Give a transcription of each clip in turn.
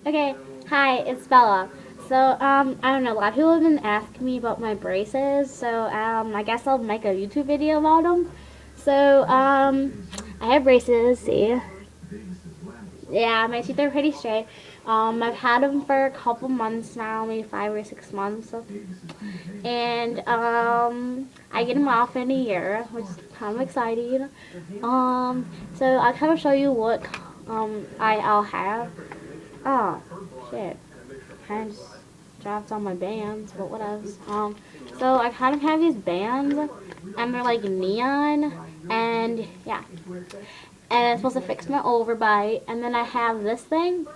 Okay, hi, it's Bella. So, I don't know, a lot of people have been asking me about my braces, so, I guess I'll make a YouTube video about them. So, I have braces, see? Yeah, my teeth are pretty straight. I've had them for a couple months now, maybe 5 or 6 months. And, I get them off in a year, which is kind of exciting. So I'll kind of show you what, I'll have. Oh, shit. Kind of just dropped on my bands, but whatever. So I kind of have these bands, and they're like neon, and yeah. And it's supposed to fix my overbite, and then I have this thing.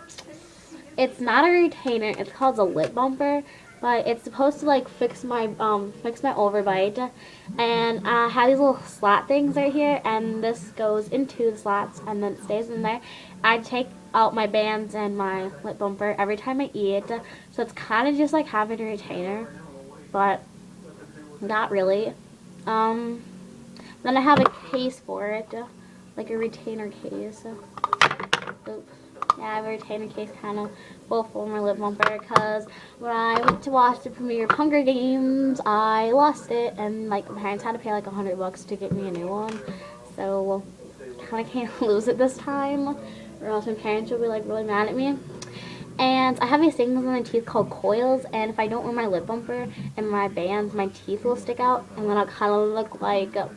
It's not a retainer, it's called a lip bumper, but it's supposed to like fix my overbite. And I have these little slot things right here, and this goes into the slots and then it stays in there. I take out my bands and my lip bumper every time I eat, so it's kind of just like having a retainer, but not really. um then I have a case for it, like a retainer case. Oops. Yeah, I have a retainer case kind of full for my lip bumper because when I went to watch the premiere of Hunger Games, I lost it, and like my parents had to pay like $100 to get me a new one. So kind of can't lose it this time, or else my parents will be like really mad at me. And I have these things on my teeth called coils, and if I don't wear my lip bumper and my bands, my teeth will stick out, and then I'll kind of look like that.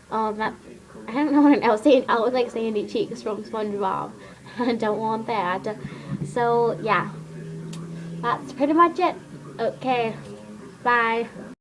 I don't know what I was saying. I look like Sandy Cheeks from SpongeBob. I don't want that. So yeah, that's pretty much it. Okay, bye.